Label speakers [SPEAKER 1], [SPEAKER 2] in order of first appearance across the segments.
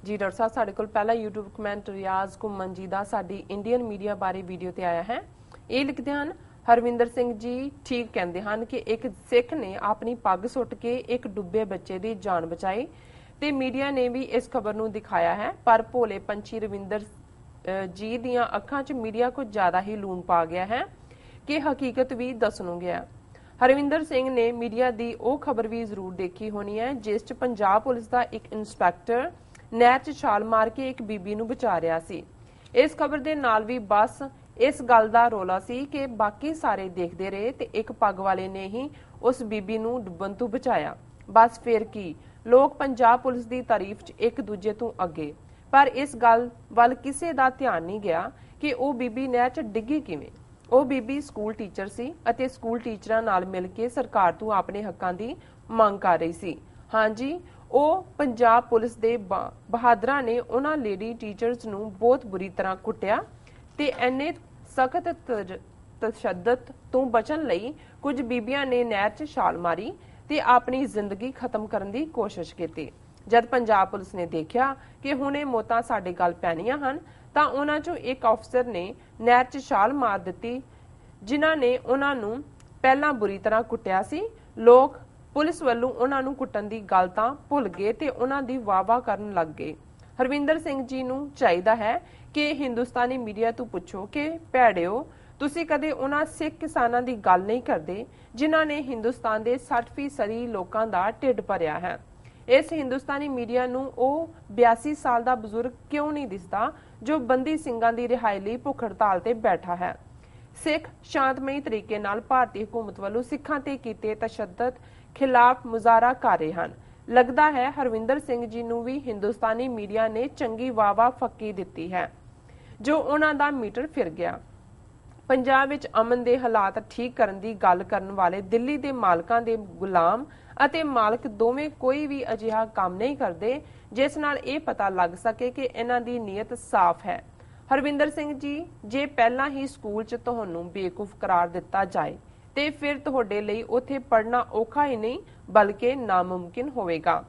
[SPEAKER 1] ਜੀ ਡਾਕਟਰ ਸਾਹਿਬ, ਸਾਡੇ ਕੋਲ ਪਹਿਲਾ YouTube ਕਮੈਂਟ ਰਿਆਜ਼ ਘੁੰਮਣ ਜੀ ਦਾ ਸਾਡੀ ਇੰਡੀਅਨ ਮੀਡੀਆ ਬਾਰੇ ਵੀਡੀਓ ਤੇ ਆਇਆ ਹੈ। ਇਹ ਲਿਖਦੇ ਹਨ, ਹਰਵਿੰਦਰ ਸਿੰਘ ਜੀ ਠੀਕ ਕਹਿੰਦੇ ਹਨ ਕਿ ਇੱਕ ਸਿੱਖ ਨੇ ਆਪਣੀ ਪੱਗ ਸੁੱਟ ਕੇ ਇੱਕ ਡੁੱਬੇ ਬੱਚੇ ਦੀ ਜਾਨ ਬਚਾਈ ਤੇ ਮੀਡੀਆ ਨੇ ਵੀ ਇਸ ਖਬਰ ਨੂੰ ਦਿਖਾਇਆ ਹੈ। ਪਰ ਭੋਲੇ ਪੰਛੀ ਰਵਿੰਦਰ ਜੀ ਦੀਆਂ ਅੱਖਾਂ 'ਚ ਮੀਡੀਆ ਕੁਝ ਜ਼ਿਆਦਾ ਹੀ ਲੂਣ ਪਾ ਗਿਆ ਹੈ ਕਿ ਹਕੀਕਤ ਵੀ ਦੱਸ ਨੂੰ ਗਿਆ। ਹਰਵਿੰਦਰ ਸਿੰਘ ਨੇ ਮੀਡੀਆ ਦੀ ਉਹ ਖਬਰ ਵੀ ਜ਼ਰੂਰ ਦੇਖੀ ਹੋਣੀ ਹੈ ਜਿਸ 'ਚ ਪੰਜਾਬ ਪੁਲਿਸ ਦਾ ਇੱਕ ਇੰਸਪੈਕਟਰ ਨਹਿਰ 'ਚ ਛਾਲ ਮਾਰ ਕੇ ਇੱਕ ਬੀਬੀ ਨੂੰ ਬਚਾ ਰਿਹਾ ਸੀ। ਇਸ ਖਬਰ ਦੇ ਨਾਲ ਵੀ ਬਸ ਇਸ ਗੱਲ ਦਾ ਰੋਲਾ ਸੀ ਕਿ ਬਾਕੀ ਸਾਰੇ ਦੇਖਦੇ ਰਹੇ ਤੇ ਇੱਕ ਪੱਗ ਵਾਲੇ ਨੇ ਹੀ ਉਸ ਬੀਬੀ ਨੂੰ ਡੁੱਬਣ ਤੋਂ ਬਚਾਇਆ। ਬਸ ਫਿਰ ਕੀ, ਲੋਕ ਪੰਜਾਬ ਪੁਲਿਸ ਦੀ ਤਾਰੀਫ 'ਚ ਇੱਕ ਦੂਜੇ ਤੋਂ ਅੱਗੇ, ਪਰ ਇਸ ਗੱਲ ਵੱਲ ਕਿਸੇ ਦਾ ਧਿਆਨ ਨਹੀਂ ਗਿਆ ਕਿ ਉਹ ਬੀਬੀ ਨਹਿਰ 'ਚ ਡਿੱਗੀ ਕਿਵੇਂ। ਉਹ ਬੀਬੀ ਸਕੂਲ ਟੀਚਰ ਸੀ ਅਤੇ ਸਕੂਲ ਟੀਚਰਾਂ ਨਾਲ ਮਿਲ ਕੇ ਸਰਕਾਰ ਤੋਂ ਆਪਣੇ ਹੱਕਾਂ ਦੀ ਮੰਗ ਕਰ ਰਹੀ ਸੀ। ਹਾਂਜੀ, ਉਹ ਪੰਜਾਬ ਪੁਲਿਸ ਦੇ ਬਹਾਦਰਾਂ ਨੇ ਉਹਨਾਂ ਲੇਡੀ ਟੀਚਰਸ ਨੂੰ ਬਹੁਤ ਬੁਰੀ ਤਰ੍ਹਾਂ ਕੁੱਟਿਆ ਤੇ ਐਨੇ ਸਖਤ ਤਸ਼ੱਦਦ ਤੋਂ ਬਚਣ ਲਈ ਕੁਝ ਬੀਬੀਆਂ ਨੇ ਨਹਿਰ 'ਚ ਛਾਲ ਮਾਰੀ ਤੇ ਆਪਣੀ ਜ਼ਿੰਦਗੀ ਖਤਮ ਕਰਨ ਦੀ ਕੋਸ਼ਿਸ਼ ਕੀਤੀ। ਜਦ ਪੰਜਾਬ ਪੁਲਿਸ ਨੇ ਦੇਖਿਆ ਕਿ ਹੁਣ ਇਹ ਮੌਤਾਂ ਸਾਡੇ ਗੱਲ ਪੈਣੀਆਂ ਹਨ ਤਾਂ ਉਹਨਾਂ 'ਚੋਂ ਇੱਕ ਅਫਸਰ ਨੇ ਨਹਿਰ 'ਚ ਛਾਲ ਮਾਰ ਦਿੱਤੀ ਜਿਨ੍ਹਾਂ ਨੇ ਉਹਨਾਂ ਨੂੰ ਪਹਿਲਾਂ ਬੁਰੀ ਤਰ੍ਹਾਂ ਕੁੱਟਿਆ ਸੀ। ਲੋਕ ਪੁਲਿਸ ਵੱਲੋਂ ਉਹਨਾਂ ਨੂੰ ਕੁੱਟਣ ਦੀ ਗੱਲ ਤਾਂ ਭੁੱਲ ਗਏ ਤੇ ਉਹਨਾਂ ਦੀ ਵਾਹ-ਵਾਹ ਕਰਨ ਲੱਗ ਗਏ। ਹਰਵਿੰਦਰ ਸਿੰਘ ਜੀ ਨੂੰ ਚਾਹੀਦਾ ਹੈ ਕਿ ਹਿੰਦੁਸਤਾਨੀ ਮੀਡੀਆ ਤੋਂ ਪੁੱਛੋ ਕਿ ਭੈੜਿਓ, ਤੁਸੀਂ ਕਦੇ ਉਹਨਾਂ ਸਿੱਖ ਕਿਸਾਨਾਂ ਦੀ ਗੱਲ ਨਹੀਂ ਕਰਦੇ ਜਿਨ੍ਹਾਂ ਨੇ ਹਿੰਦੁਸਤਾਨ ਦੇ 60% ਲੋਕਾਂ ਦਾ ਢਿੱਡ ਭਰਿਆ ਹੈ। ਇਸ ਹਿੰਦੁਸਤਾਨੀ ਮੀਡੀਆ ਨੂੰ ਉਹ 82 ਸਾਲ ਦਾ ਬਜ਼ੁਰਗ ਕਿਉਂ ਨਹੀਂ ਦਿਸਦਾ ਜੋ ਬੰਦੀ ਸਿੰਘਾਂ ਦੀ ਰਿਹਾਈ ਲਈ ਭੁੱਖ ਹੜਤਾਲ ਤੇ ਬੈਠਾ ਹੈ। ਸਿੱਖ ਸ਼ਾਂਤਮਈ ਤਰੀਕੇ ਨਾਲ ਭਾਰਤੀ ਹਕੂਮਤ ਵੱਲੋਂ ਸਿੱਖਾਂ ਤੇ ਕੀਤੇ ਤਸ਼ੱਦਦ ਖਿਲਾਫ ਮੁਜ਼ਾਹਰਾ ਕਰ ਰਹੇ ਹਨ। ਲੱਗਦਾ ਹੈ ਹਰਵਿੰਦਰ ਸਿੰਘ ਜੀ ਨੂੰ ਵੀ ਹਿੰਦੁਸਤਾਨੀ ਮੀਡੀਆ ਨੇ ਚੰਗੀ ਵਾਹ-ਵਾਹ ਫੱਕੀ ਦਿੱਤੀ ਹੈ ਜੋ ਉਹਨਾਂ ਦਾ ਮੀਟਰ ਫਿਰ ਗਿਆ। ਪੰਜਾਬ ਵਿੱਚ ਅਮਨ ਦੇ ਹਾਲਾਤ ਠੀਕ ਕਰਨ ਦੀ ਗੱਲ ਕਰਨ ਵਾਲੇ ਦਿੱਲੀ ਦੇ ਮਾਲਕਾਂ ਦੇ ਗੁਲਾਮ ਅਤੇ ਮਾਲਕ ਦੋਵੇਂ ਕੋਈ ਵੀ ਅਜਿਹਾ ਕੰਮ ਨਹੀਂ ਕਰਦੇ ਜਿਸ ਨਾਲ ਇਹ ਪਤਾ ਲੱਗ ਸਕੇ ਕਿ ਇਹਨਾਂ ਦੀ ਨੀਅਤ ਸਾਫ਼ ਹੈ। ਹਰਵਿੰਦਰ ਸਿੰਘ ਜੀ, ਜੇ ਪਹਿਲਾਂ ਹੀ ਸਕੂਲ 'ਚ ਤੁਹਾਨੂੰ ਬੇਵਕੂਫ ਕਰਾਰ ਦਿੱਤਾ ਜਾਏ ਤੇ ਫਿਰ ਤੁਹਾਡੇ ਲਈ ਉੱਥੇ ਪੜ੍ਹਨਾ ਔਖਾ ਹੀ ਨਹੀਂ ਬਲਕਿ ਨਾਮੁਮਕਿਨ ਹੋਵੇਗਾ।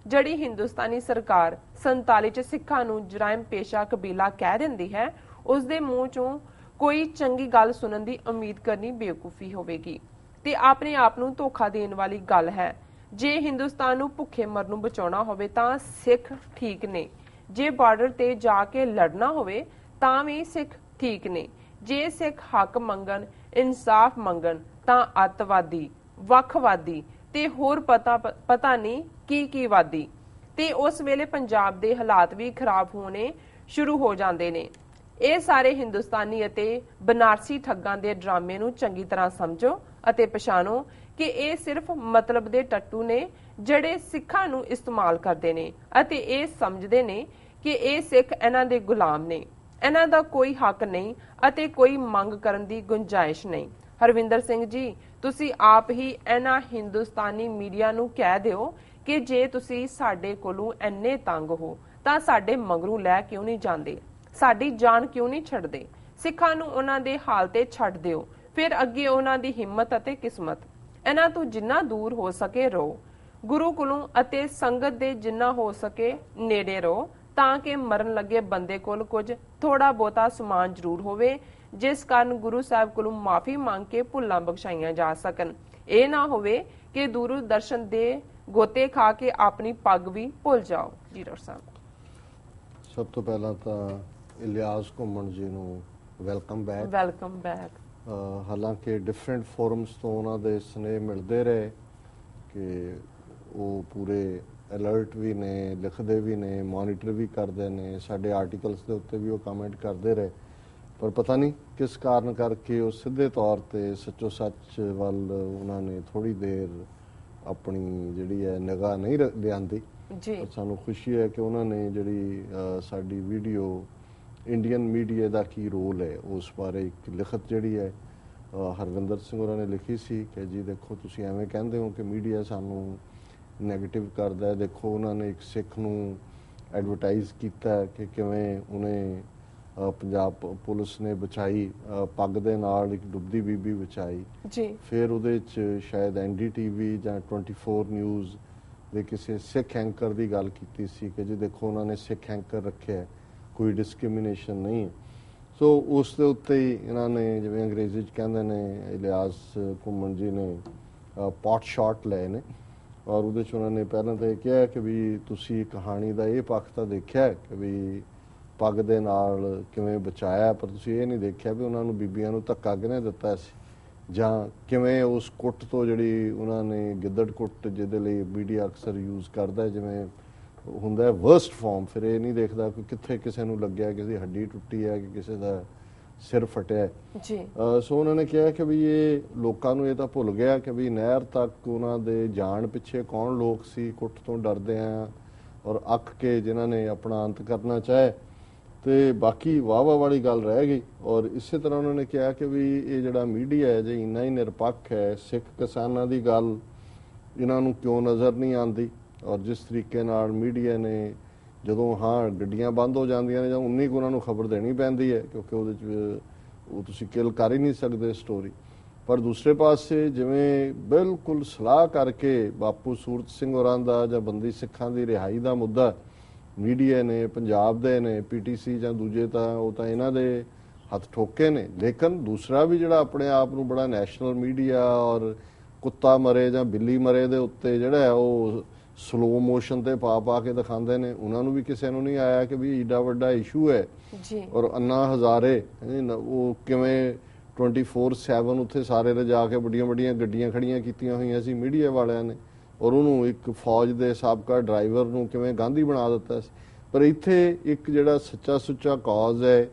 [SPEAKER 1] ਜਿਹੜੀ ਹਿੰਦੁਸਤਾਨੀ ਸਰਕਾਰ 47 'ਚ ਸਿੱਖਾਂ ਨੂੰ ਜਰਾਇਮ ਪੇਸ਼ਾ ਕਬੀਲਾ ਕਹਿ ਦਿੰਦੀ ਹੈ ਉਸ ਦੇ ਮੂੰਹ 'ਚੋਂ ਕੋਈ ਚੰਗੀ ਗੱਲ ਸੁਣਨ ਦੀ ਉਮੀਦ ਕਰਨੀ ਬੇਵਕੂਫੀ ਹੋਵੇਗੀ ਤੇ ਆਪਣੇ ਆਪ ਨੂੰ ਧੋਖਾ ਦੇਣ ਵਾਲੀ ਗੱਲ ਹੈ। ਜੇ ਹਿੰਦੁਸਤਾਨ ਨੂੰ ਭੁੱਖੇ ਮਰਨ ਨੂੰ ਬਚਾਉਣਾ ਹੋਵੇ ਤਾਂ ਸਿੱਖ ਠੀਕ ਨੇ, ਜੇ ਬਾਰਡਰ ਤੇ ਜਾ ਕੇ ਲੜਨਾ ਹੋਵੇ ਤਾਂ ਵੀ ਸਿੱਖ ਠੀਕ ਨੇ। ਜੇ ਸਿੱਖ ਹੱਕ ਮੰਗਣ, ਇਨਸਾਫ ਮੰਗਣ ਤਾਂ ਅੱਤਵਾਦੀ, ਵੱਖਵਾਦੀ ਤੇ ਹੋਰ ਪਤਾ ਨਹੀਂ ਕੀ ਵਾਦੀ ਤੇ ਉਸ ਵੇਲੇ ਪੰਜਾਬ ਦੇ ਹਾਲਾਤ ਵੀ ਖਰਾਬ ਹੋਣੇ ਸ਼ੁਰੂ ਹੋ ਜਾਂਦੇ ਨੇ। ਇਹ ਸਾਰੇ ਹਿੰਦੁਸਤਾਨੀ ਅਤੇ ਬਨਾਰਸੀ ਠੱਗਾਂ ਦੇ ਡਰਾਮੇ ਨੂੰ ਚੰਗੀ ਤਰ੍ਹਾਂ ਸਮਝੋ ਅਤੇ ਪਛਾਣੋ ਕਿ ਇਹ ਸਿਰਫ ਮਤਲਬ ਦੇ ਟੱਟੂ ਨੇ ਜਿਹੜੇ ਸਿੱਖਾਂ ਨੂੰ ਇਸਤੇਮਾਲ ਕਰਦੇ ਨੇ ਅਤੇ ਇਹ ਸਮਝਦੇ ਨੇ ਕਿ ਇਹ ਸਿੱਖ ਇਹਨਾਂ ਦੇ ਗੁਲਾਮ ਨੇ। ਇਹਨਾਂ ਦਾ ਕੋਈ ਹੱਕ ਨਹੀਂ ਅਤੇ ਕੋਈ ਮੰਗ ਕਰਨ ਦੀ ਗੁੰਜਾਇਸ਼ ਨਹੀਂ। ਹਰਵਿੰਦਰ ਸਿੰਘ ਜੀ, ਤੁਸੀਂ ਆਪ ਹੀ ਇਹਨਾਂ ਹਿੰਦੁਸਤਾਨੀ ਮੀਡੀਆ ਨੂੰ ਕਹਿ ਦਿਓ ਕਿ ਜੇ ਤੁਸੀਂ ਸਾਡੇ ਕੋਲੋਂ ਇੰਨੇ ਤੰਗ ਹੋ ਤਾਂ ਸਾਡੇ ਮਗਰੋਂ ਲੈ ਕਿਉਂ ਨਹੀਂ ਜਾਂਦੇ, ਸਾਡੀ ਜਾਨ ਕਿਉਂ ਨਹੀਂ ਛੱਡਦੇ। ਸਿੱਖਾਂ ਨੂੰ ਉਹਨਾਂ ਦੇ ਹਾਲ ਤੇ ਛੱਡ ਦਿਓ, ਫਿਰ ਅੱਗੇ ਉਹਨਾਂ ਦੀ ਹਿੰਮਤ ਅਤੇ ਕਿਸਮਤ। ਇਹਨਾਂ ਤੋਂ ਜਿੰਨਾ ਦੂਰ ਹੋ ਸਕੇ ਰਹੋ, ਗੁਰੂ ਕੋਲੋਂ ਅਤੇ ਸੰਗਤ ਦੇ ਜਿੰਨਾ ਹੋ ਸਕੇ ਨੇੜੇ ਰਹੋ ਤਾਂ ਕਿ ਮਰਨ ਲੱਗੇ ਬੰਦੇ ਕੋਲ ਕੁਝ ਥੋੜਾ ਬਹੁਤਾ ਸਮਾਨ ਜ਼ਰੂਰ ਹੋਵੇ ਜਿਸ ਕਾਰਨ ਗੁਰੂ ਸਾਹਿਬ ਕੋਲੋਂ ਮਾਫੀ ਮੰਗ ਕੇ ਭੁੱਲਾਂ ਬਖਸ਼ਾਈਆਂ ਜਾ ਸਕਣ। ਇਹ ਨਾ ਹੋਵੇ ਕਿ ਦੂਰੋਂ ਦਰਸ਼ਨ ਦੇ ਗੋਤੇ ਖਾ ਕੇ ਆਪਣੀ ਪੱਗ ਵੀ ਭੁੱਲ ਜਾਓ। ਜੀ ਡਾਕਟਰ ਸਾਹਿਬ,
[SPEAKER 2] ਸਭ ਤੋਂ ਪਹਿਲਾਂ ਤਾਂ ਇਲਿਆਸ ਘੁੰਮਣ ਜੀ ਨੂੰ ਵੈਲਕਮ ਬੈਕ। ਹਾਲਾਂਕਿ ਡਿਫਰੈਂਟ ਫੋਰਮਸ ਤੋਂ ਉਹਨਾਂ ਦੇ ਸਨੇਹ ਮਿਲਦੇ ਰਹੇ ਕਿ ਉਹ ਪੂਰੇ ਅਲਰਟ ਵੀ ਨੇ, ਲਿਖਦੇ ਵੀ ਨੇ, ਮੋਨੀਟਰ ਵੀ ਕਰਦੇ ਨੇ, ਸਾਡੇ ਆਰਟੀਕਲਸ ਦੇ ਉੱਤੇ ਵੀ ਉਹ ਕਮੈਂਟ ਕਰਦੇ ਰਹੇ, ਪਰ ਪਤਾ ਨਹੀਂ ਕਿਸ ਕਾਰਨ ਕਰਕੇ ਉਹ ਸਿੱਧੇ ਤੌਰ ਤੇ ਸੱਚੋ ਸੱਚ ਵੱਲ ਉਹਨਾਂ ਨੇ ਥੋੜੀ ਦੇਰ ਆਪਣੀ ਜਿਹੜੀ ਹੈ ਨਿਗਾਹ ਨਹੀਂ ਲਿਆਂਦੀ। ਪਰ ਸਾਨੂੰ ਖੁਸ਼ੀ ਹੈ ਕਿ ਉਹਨਾਂ ਨੇ ਜਿਹੜੀ ਸਾਡੀ ਵੀਡੀਓ ਇੰਡੀਅਨ ਮੀਡੀਆ ਦਾ ਕੀ ਰੋਲ ਹੈ ਉਸ ਬਾਰੇ ਇੱਕ ਲਿਖਤ ਜਿਹੜੀ ਹੈ ਹਰਵਿੰਦਰ ਸਿੰਘ ਹੋਰਾਂ ਨੇ ਲਿਖੀ ਸੀ ਕਿ ਜੀ ਦੇਖੋ ਤੁਸੀਂ ਐਵੇਂ ਕਹਿੰਦੇ ਹੋ ਕਿ ਮੀਡੀਆ ਸਾਨੂੰ ਨੈਗੇਟਿਵ ਕਰਦਾ ਹੈ। ਦੇਖੋ ਉਹਨਾਂ ਨੇ ਇੱਕ ਸਿੱਖ ਨੂੰ ਐਡਵਰਟਾਈਜ਼ ਕੀਤਾ ਕਿ ਕਿਵੇਂ ਉਹਨੇ ਪੰਜਾਬ ਪੁਲਿਸ ਨੇ ਬਚਾਈ, ਪੱਗ ਦੇ ਨਾਲ ਇੱਕ ਡੁੱਬਦੀ ਬੀਬੀ ਬਚਾਈ। ਫਿਰ ਉਹਦੇ 'ਚ ਸ਼ਾਇਦ NDTV ਜਾਂ 24 ਨਿਊਜ਼ ਦੇ ਕਿਸੇ ਸਿੱਖ ਐਂਕਰ ਦੀ ਗੱਲ ਕੀਤੀ ਸੀ ਕਿ ਜੀ ਦੇਖੋ ਉਹਨਾਂ ਨੇ ਸਿੱਖ ਐਂਕਰ ਰੱਖਿਆ, ਕੋਈ ਡਿਸਕ੍ਰਿਮੀਨੇਸ਼ਨ ਨਹੀਂ ਹੈ। ਸੋ ਉਸ ਦੇ ਉੱਤੇ ਹੀ ਇਹਨਾਂ ਨੇ, ਜਿਵੇਂ ਅੰਗਰੇਜ਼ੀ 'ਚ ਕਹਿੰਦੇ ਨੇ, ਇਲਿਆਸ ਘੁੰਮਣ ਜੀ ਨੇ ਪੌਟ ਸ਼ਾਟ ਲਏ ਨੇ, ਔਰ ਉਹਦੇ 'ਚ ਉਹਨਾਂ ਨੇ ਪਹਿਲਾਂ ਤਾਂ ਇਹ ਕਿਹਾ ਕਿ ਵੀ ਤੁਸੀਂ ਕਹਾਣੀ ਦਾ ਇਹ ਪੱਖ ਤਾਂ ਦੇਖਿਆ ਕਿ ਵੀ ਪੱਗ ਦੇ ਨਾਲ ਕਿਵੇਂ ਬਚਾਇਆ, ਪਰ ਤੁਸੀਂ ਇਹ ਨਹੀਂ ਦੇਖਿਆ ਵੀ ਉਹਨਾਂ ਨੂੰ ਬੀਬੀਆਂ ਨੂੰ ਧੱਕਾ ਕਿਹਨੇ ਦਿੱਤਾ ਸੀ, ਜਾਂ ਕਿਵੇਂ ਉਸ ਕੁੱਟ ਤੋਂ, ਜਿਹੜੀ ਉਹਨਾਂ ਨੇ ਗਿੱਦੜ ਕੁੱਟ ਜਿਹਦੇ ਲਈ ਮੀਡੀਆ ਅਕਸਰ ਯੂਜ਼ ਕਰਦਾ, ਜਿਵੇਂ ਹੁੰਦਾ ਵਰਸਟ ਫਾਰਮ, ਫਿਰ ਇਹ ਨਹੀਂ ਦੇਖਦਾ ਕਿ ਕਿੱਥੇ ਕਿਸੇ ਨੂੰ ਲੱਗਿਆ, ਕਿਸੇ ਦੀ ਹੱਡੀ ਟੁੱਟੀ ਹੈ ਕਿ ਕਿਸੇ ਦਾ ਸਿਰ ਫਟਿਆ ਜੀ। ਸੋ ਉਹਨਾਂ ਨੇ ਕਿਹਾ ਕਿ ਵੀ ਇਹ ਲੋਕਾਂ ਨੂੰ ਇਹ ਤਾਂ ਭੁੱਲ ਗਿਆ ਕਿ ਵੀ ਨਹਿਰ ਤੱਕ ਉਹਨਾਂ ਦੇ ਜਾਣ ਪਿੱਛੇ ਕੌਣ ਲੋਕ ਸੀ, ਕੁੱਟ ਤੋਂ ਡਰਦੇ ਆ ਔਰ ਅੱਕ ਕੇ ਜਿਨ੍ਹਾਂ ਨੇ ਆਪਣਾ ਅੰਤ ਕਰਨਾ ਚਾਹੇ, ਤੇ ਬਾਕੀ ਵਾਹ ਵਾਲੀ ਗੱਲ ਰਹਿ ਗਈ। ਔਰ ਇਸੇ ਤਰ੍ਹਾਂ ਉਹਨਾਂ ਨੇ ਕਿਹਾ ਕਿ ਵੀ ਇਹ ਜਿਹੜਾ ਮੀਡੀਆ ਹੈ ਜੇ ਇੰਨਾ ਹੀ ਨਿਰਪੱਖ ਹੈ, ਸਿੱਖ ਕਿਸਾਨਾਂ ਦੀ ਗੱਲ ਇਹਨਾਂ ਨੂੰ ਕਿਉਂ ਨਜ਼ਰ ਨਹੀਂ ਆਉਂਦੀ, ਔਰ ਜਿਸ ਤਰੀਕੇ ਨਾਲ ਮੀਡੀਆ ਨੇ ਜਦੋਂ ਗੱਡੀਆਂ ਬੰਦ ਹੋ ਜਾਂਦੀਆਂ ਨੇ ਜਾਂ ਉਨੀ ਕੁ ਉਹਨਾਂ ਨੂੰ ਖਬਰ ਦੇਣੀ ਪੈਂਦੀ ਹੈ, ਕਿਉਂਕਿ ਉਹਦੇ 'ਚ ਉਹ ਤੁਸੀਂ ਕਿਲ ਕਰ ਹੀ ਨਹੀਂ ਸਕਦੇ ਸਟੋਰੀ। ਪਰ ਦੂਸਰੇ ਪਾਸੇ ਜਿਵੇਂ ਬਿਲਕੁਲ ਸਲਾਹ ਕਰਕੇ ਬਾਪੂ ਸੂਰਤ ਸਿੰਘ ਹੋਰਾਂ ਦਾ ਜਾਂ ਬੰਦੀ ਸਿੱਖਾਂ ਦੀ ਰਿਹਾਈ ਦਾ ਮੁੱਦਾ ਮੀਡੀਆ ਨੇ, ਪੰਜਾਬ ਦੇ ਨੇ, PTC ਜਾਂ ਦੂਜੇ, ਤਾਂ ਉਹ ਤਾਂ ਇਹਨਾਂ ਦੇ ਹੱਥ ਠੋਕੇ ਨੇ। ਲੇਕਿਨ ਦੂਸਰਾ ਵੀ ਜਿਹੜਾ ਆਪਣੇ ਆਪ ਨੂੰ ਬੜਾ ਨੈਸ਼ਨਲ ਮੀਡੀਆ ਔਰ ਕੁੱਤਾ ਮਰੇ ਜਾਂ ਬਿੱਲੀ ਮਰੇ ਦੇ ਉੱਤੇ ਜਿਹੜਾ ਉਹ ਸਲੋ ਮੋਸ਼ਨ ਤੇ ਪਾ ਕੇ ਦਿਖਾਉਂਦੇ ਨੇ, ਉਹਨਾਂ ਨੂੰ ਵੀ ਕਿਸੇ ਨੂੰ ਨਹੀਂ ਆਇਆ ਕਿ ਵੀ ਏਡਾ ਵੱਡਾ ਇਸ਼ੂ ਹੈ ਜੀ। ਔਰ ਅੰਨਾ ਹਜ਼ਾਰੇ ਉਹ ਕਿਵੇਂ 24/7 ਉੱਥੇ ਸਾਰੇ ਲਿਜਾ ਕੇ ਵੱਡੀਆਂ ਗੱਡੀਆਂ ਖੜੀਆਂ ਕੀਤੀਆਂ ਹੋਈਆਂ ਸੀ ਮੀਡੀਆ ਵਾਲਿਆਂ ਨੇ, ਔਰ ਉਹਨੂੰ ਇੱਕ ਫੌਜ ਦੇ ਸਾਬਕਾ ਡਰਾਈਵਰ ਨੂੰ ਕਿਵੇਂ ਗਾਂਧੀ ਬਣਾ ਦਿੱਤਾ ਸੀ। ਪਰ ਇੱਥੇ ਇੱਕ ਜਿਹੜਾ ਸੱਚਾ ਸੁੱਚਾ ਕਾਜ਼ ਹੈ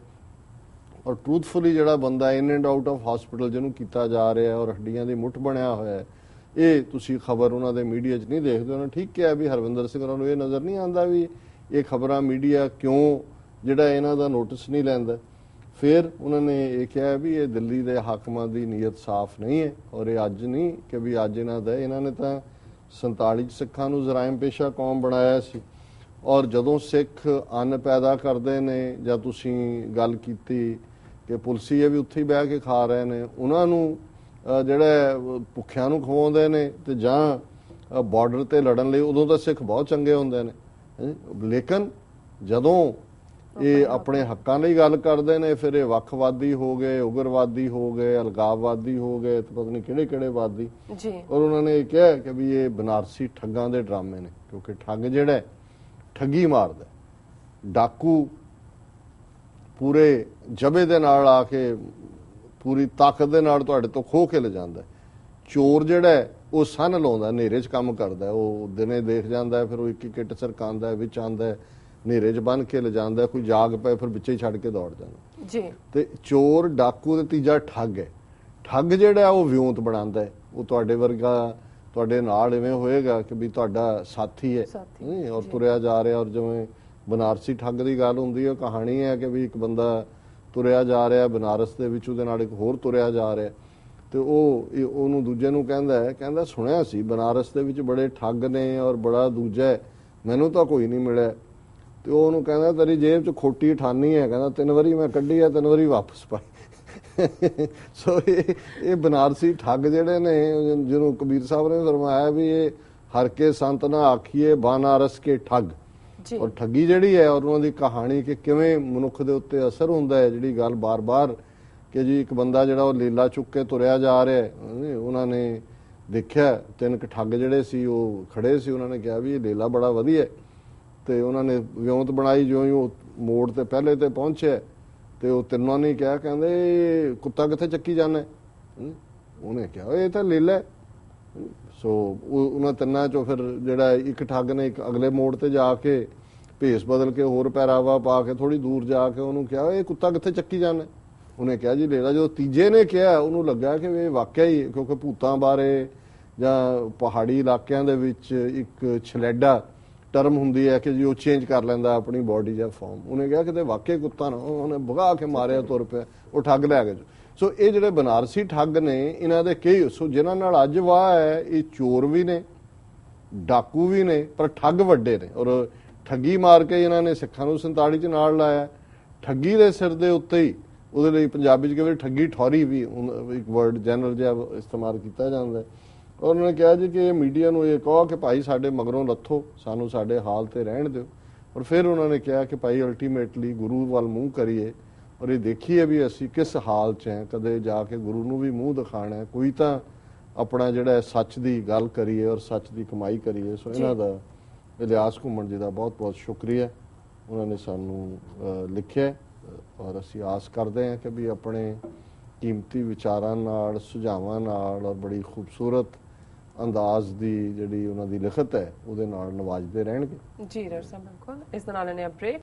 [SPEAKER 2] ਔਰ ਟਰੂਥਫੁਲੀ ਜਿਹੜਾ ਬੰਦਾ in and out of hospital ਜਿਹਨੂੰ ਕੀਤਾ ਜਾ ਰਿਹਾ ਔਰ ਹੱਡੀਆਂ ਦੀ ਮੁੱਠ ਬਣਿਆ ਹੋਇਆ ਹੈ, ਇਹ ਤੁਸੀਂ ਖਬਰ ਉਹਨਾਂ ਦੇ ਮੀਡੀਆ 'ਚ ਨਹੀਂ ਦੇਖਦੇ। ਉਹਨਾਂ ਠੀਕ ਕਿਹਾ ਵੀ ਹਰਵਿੰਦਰ ਸਿੰਘ ਉਹਨਾਂ ਨੂੰ ਇਹ ਨਜ਼ਰ ਨਹੀਂ ਆਉਂਦਾ ਵੀ ਇਹ ਖਬਰਾਂ ਮੀਡੀਆ ਕਿਉਂ ਜਿਹੜਾ ਇਹਨਾਂ ਦਾ ਨੋਟਿਸ ਨਹੀਂ ਲੈਂਦਾ। ਫਿਰ ਉਹਨਾਂ ਨੇ ਇਹ ਕਿਹਾ ਵੀ ਇਹ ਦਿੱਲੀ ਦੇ ਹਾਕਮਾਂ ਦੀ ਨੀਅਤ ਸਾਫ਼ ਨਹੀਂ ਹੈ, ਔਰ ਇਹ ਅੱਜ ਨਹੀਂ ਕਿ ਵੀ ਅੱਜ ਇਹਨਾਂ ਨੇ ਤਾਂ 47 ਸਿੱਖਾਂ ਨੂੰ ਜ਼ਰਾਇਮ ਪੇਸ਼ਾ ਕੌਮ ਬਣਾਇਆ ਸੀ, ਔਰ ਜਦੋਂ ਸਿੱਖ ਅੰਨ ਪੈਦਾ ਕਰਦੇ ਨੇ, ਜਾਂ ਤੁਸੀਂ ਗੱਲ ਕੀਤੀ ਕਿ ਪੁਲਸੀਏ ਵੀ ਉੱਥੇ ਹੀ ਬਹਿ ਕੇ ਖਾ ਰਹੇ ਨੇ, ਉਹਨਾਂ ਨੂੰ ਜਿਹੜੇ ਭੁੱਖਿਆਂ ਨੂੰ ਖਵਾਉਂਦੇ ਨੇ, ਤੇ ਜਾਂ ਬਾਰਡਰ ਤੇ ਲੜਨ ਲਈ, ਉਦੋਂ ਤਾਂ ਸਿੱਖ ਬਹੁਤ ਚੰਗੇ ਹੁੰਦੇ ਨੇ। ਲੇਕਿਨ ਜਦੋਂ ਇਹ ਆਪਣੇ ਹੱਕਾਂ ਲਈ ਗੱਲ ਕਰਦੇ ਨੇ, ਫਿਰ ਇਹ ਵੱਖਵਾਦੀ ਹੋ ਗਏ, ਉਗਰਵਾਦੀ ਹੋ ਗਏ, ਅਲਗਾਵਵਾਦੀ ਹੋ ਗਏ, ਤੇ ਪਤਾ ਨਹੀਂ ਕਿਹੜੇ ਵਾਦੀ ਜੀ। ਔਰ ਉਹਨਾਂ ਨੇ ਇਹ ਕਿਹਾ ਕਿ ਵੀ ਇਹ ਬਨਾਰਸੀ ਠੱਗਾਂ ਦੇ ਡਰਾਮੇ ਨੇ, ਕਿਉਂਕਿ ਠੱਗ ਜਿਹੜਾ ਠੱਗੀ ਮਾਰਦਾ, ਡਾਕੂ ਪੂਰੇ ਜਬੇ ਦੇ ਨਾਲ ਆ ਕੇ ਪੂਰੀ ਤਾਕਤ ਦੇ ਨਾਲ ਤੁਹਾਡੇ ਤੋਂ ਖੋਹ ਕੇ ਲੈ ਜਾਂਦਾ, ਚੋਰ ਜਿਹੜਾ ਉਹ ਸੰਨ ਲਾਉਂਦਾ, ਹਨੇਰੇ 'ਚ ਕੰਮ ਕਰਦਾ, ਉਹ ਦਿਨੇ ਦੇਖ ਜਾਂਦਾ, ਫਿਰ ਉਹ ਇੱਕ ਇੱਟ ਸਰਕਾਉਂਦਾ, ਵਿੱਚ ਆਉਂਦਾ, ਹਨੇਰੇ 'ਚ ਬੰਨ ਕੇ ਲੈ ਜਾਂਦਾ, ਕੋਈ ਜਾਗ ਪਏ ਫਿਰ ਵਿੱਚੇ ਛੱਡ ਕੇ ਦੌੜ ਜਾਂਦਾ ਜੀ। ਤੇ ਚੋਰ, ਡਾਕੂ ਤੇ ਤੀਜਾ ਠੱਗ ਹੈ। ਠੱਗ ਜਿਹੜਾ ਉਹ ਵਿਉਂਤ ਬਣਾਉਂਦਾ, ਉਹ ਤੁਹਾਡੇ ਵਰਗਾ ਤੁਹਾਡੇ ਨਾਲ ਇਵੇਂ ਹੋਏਗਾ ਕਿ ਵੀ ਤੁਹਾਡਾ ਸਾਥੀ ਹੈ ਔਰ ਤੁਰਿਆ ਜਾ ਰਿਹਾ। ਔਰ ਜਿਵੇਂ ਬਨਾਰਸੀ ਠੱਗ ਦੀ ਗੱਲ ਹੁੰਦੀ ਹੈ, ਕਹਾਣੀ ਹੈ ਕਿ ਵੀ ਇੱਕ ਬੰਦਾ ਤੁਰਿਆ ਜਾ ਰਿਹਾ ਬਨਾਰਸ ਦੇ ਵਿੱਚ, ਉਹਦੇ ਨਾਲ ਇੱਕ ਹੋਰ ਤੁਰਿਆ ਜਾ ਰਿਹਾ, ਤੇ ਉਹਨੂੰ ਦੂਜੇ ਨੂੰ ਕਹਿੰਦਾ ਸੁਣਿਆ ਸੀ ਬਨਾਰਸ ਦੇ ਵਿੱਚ ਬੜੇ ਠੱਗ ਨੇ ਔਰ ਬੜਾ ਦੂਜਾ, ਮੈਨੂੰ ਤਾਂ ਕੋਈ ਨਹੀਂ ਮਿਲਿਆ। ਤੇ ਉਹ ਉਹਨੂੰ ਕਹਿੰਦਾ ਤੇਰੀ ਜੇਬ 'ਚ ਖੋਟੀ 98 ਹੈ, ਕਹਿੰਦਾ 3 ਵਾਰੀ ਮੈਂ ਕੱਢੀ ਆ, 3 ਵਾਰੀ ਵਾਪਸ ਪਾਈ। ਸੋ ਇਹ ਬਨਾਰਸੀ ਠੱਗ ਜਿਹੜੇ ਨੇ, ਜਿਹਨੂੰ ਕਬੀਰ ਸਾਹਿਬ ਨੇ ਫਰਮਾਇਆ ਵੀ ਇਹ ਹਰ ਕੇ ਸੰਤ ਨਾ ਆਖੀਏ ਬਨਾਰਸ ਕੇ ਠੱਗ, ਔਰ ਠੱਗੀ ਜਿਹੜੀ ਹੈ ਔਰ ਉਹਨਾਂ ਦੀ ਕਹਾਣੀ ਕਿ ਕਿਵੇਂ ਮਨੁੱਖ ਦੇ ਉੱਤੇ ਅਸਰ ਹੁੰਦਾ ਹੈ, ਜਿਹੜੀ ਗੱਲ ਬਾਰ-ਬਾਰ ਕਿ ਜੀ ਇੱਕ ਬੰਦਾ ਜਿਹੜਾ ਉਹ ਲੀਲਾ ਚੁੱਕ ਕੇ ਤੁਰਿਆ ਜਾ ਰਿਹਾ, ਉਹਨਾਂ ਨੇ ਦੇਖਿਆ 3 ਠੱਗ ਜਿਹੜੇ ਸੀ ਉਹ ਖੜੇ ਸੀ, ਉਹਨਾਂ ਨੇ ਕਿਹਾ ਵੀ ਇਹ ਲੀਲਾ ਬੜਾ ਵਧੀਆ, ਤੇ ਉਹਨਾਂ ਨੇ ਵਿਉਂਤ ਬਣਾਈ। ਜਿਉਂ ਹੀ ਉਹ ਮੋੜ ਤੇ ਪਹਿਲੇ ਤੇ ਪਹੁੰਚਿਆ ਤੇ ਉਹ ਤਿੰਨਾਂ ਨੇ ਕਿਹਾ, ਕਹਿੰਦੇ ਕੁੱਤਾ ਕਿੱਥੇ ਚੱਕੀ ਜਾਂਦਾ, ਉਹਨੇ ਕਿਹਾ ਇਹ ਤਾਂ ਲੀਲਾ। ਸੋ ਉਹਨਾਂ ਤਿੰਨਾਂ ਚੋਂ ਫਿਰ ਜਿਹੜਾ ਇੱਕ ਠੱਗ ਨੇ ਇੱਕ ਅਗਲੇ ਮੋੜ ਤੇ ਜਾ ਕੇ ਭੇਸ ਬਦਲ ਕੇ ਹੋਰ ਪਹਿਰਾਵਾ ਪਾ ਕੇ ਥੋੜੀ ਦੂਰ ਜਾ ਕੇ ਉਹਨੂੰ ਕਿਹਾ ਇਹ ਕੁੱਤਾ ਕਿੱਥੇ ਚੱਕੀ ਜਾਂਦਾ, ਉਹਨੇ ਕਿਹਾ ਜੀ ਲੀਲਾ। ਜਦੋਂ ਤੀਜੇ ਨੇ ਕਿਹਾ ਉਹਨੂੰ ਲੱਗਾ ਕਿ ਇਹ ਵਾਕਿਆ ਹੀ, ਕਿਉਂਕਿ ਭੂਤਾਂ ਬਾਰੇ ਜਾਂ ਪਹਾੜੀ ਇਲਾਕਿਆਂ ਦੇ ਵਿੱਚ ਇੱਕ ਛਲੈਡਾ ਟਰਮ ਹੁੰਦੀ ਹੈ ਕਿ ਜੀ ਉਹ ਚੇਂਜ ਕਰ ਲੈਂਦਾ ਆਪਣੀ ਬਾਡੀ ਜਾਂ ਫਾਰਮ, ਉਹਨੇ ਕਿਹਾ ਕਿਤੇ ਵਾਕਿਆ ਕੁੱਤਾ ਨਾ, ਉਹਨੇ ਭਗਾ ਕੇ ਮਾਰਿਆ, ਤੁਰ ਪਿਆ, ਉਹ ਠੱਗ ਲੈ ਗਏ। ਸੋ ਇਹ ਜਿਹੜੇ ਬਨਾਰਸੀ ਠੱਗ ਨੇ, ਇਹਨਾਂ ਦੇ ਕਈ, ਸੋ ਜਿਨ੍ਹਾਂ ਨਾਲ ਅੱਜ ਵਾਹ ਹੈ, ਇਹ ਚੋਰ ਵੀ ਨੇ, ਡਾਕੂ ਵੀ ਨੇ, ਪਰ ਠੱਗ ਵੱਡੇ ਨੇ। ਔਰ ਠੱਗੀ ਮਾਰ ਕੇ ਇਹਨਾਂ ਨੇ ਸਿੱਖਾਂ ਨੂੰ 47 'ਚ ਨਾਲ ਲਾਇਆ। ਠੱਗੀ ਦੇ ਸਿਰ ਦੇ ਉੱਤੇ ਹੀ, ਉਹਦੇ ਲਈ ਪੰਜਾਬੀ 'ਚ ਕਹਿੰਦੇ ਠੱਗੀ ਠੌਰੀ ਵੀ ਇੱਕ ਵਰਡ ਜਨਰਲ ਜਿਹਾ ਇਸਤੇਮਾਲ ਕੀਤਾ ਜਾਂਦਾ, ਉਹਨਾਂ ਨੇ ਕਿਹਾ ਜੀ ਕਿ ਇਹ ਮੀਡੀਆ ਨੂੰ ਇਹ ਕਹੋ ਕਿ ਭਾਈ ਸਾਡੇ ਮਗਰੋਂ ਲੱਥੋ, ਸਾਨੂੰ ਸਾਡੇ ਹਾਲ ਤੇ ਰਹਿਣ ਦਿਓ। ਔਰ ਫਿਰ ਉਹਨਾਂ ਨੇ ਕਿਹਾ ਕਿ ਭਾਈ ਅਲਟੀਮੇਟਲੀ ਗੁਰੂ ਵੱਲ ਮੂੰਹ ਕਰੀਏ ਔਰ ਇਹ ਦੇਖੀਏ ਵੀ ਅਸੀਂ ਕਿਸ ਹਾਲ 'ਚ ਹੈ, ਕਦੇ ਜਾ ਕੇ ਗੁਰੂ ਨੂੰ ਵੀ ਮੂੰਹ ਦਿਖਾਣਾ ਹੈ, ਕੋਈ ਤਾਂ ਆਪਣਾ ਜਿਹੜਾ ਸੱਚ ਦੀ ਗੱਲ ਕਰੀਏ ਔਰ ਸੱਚ ਦੀ ਕਮਾਈ ਕਰੀਏ। ਸੋ ਇਹਨਾਂ ਦਾ ਇਲਿਆਸ ਘੁੰਮਣ ਜੀ ਦਾ ਬਹੁਤ ਬਹੁਤ ਸ਼ੁਕਰੀਆ, ਉਹਨਾਂ ਨੇ ਸਾਨੂੰ ਲਿਖਿਆ ਔਰ ਅਸੀਂ ਆਸ ਕਰਦੇ ਹਾਂ ਕਿ ਵੀ ਆਪਣੇ ਕੀਮਤੀ ਵਿਚਾਰਾਂ ਨਾਲ, ਸੁਝਾਵਾਂ ਨਾਲ ਔਰ ਬੜੀ ਖੂਬਸੂਰਤ ਅੰਦਾਜ਼ ਦੀ ਜਿਹੜੀ ਉਹਨਾਂ ਦੀ ਲਿਖਤ ਹੈ ਉਹਦੇ ਨਾਲ ਨਵਾਜਦੇ ਰਹਿਣਗੇ।
[SPEAKER 1] ਜੀ ਡਾਕਟਰ ਸਾਹਿਬ, ਬਿਲਕੁਲ। ਇਸ ਦੇ ਨਾਲ ਨੇ ਬ੍ਰੇਕ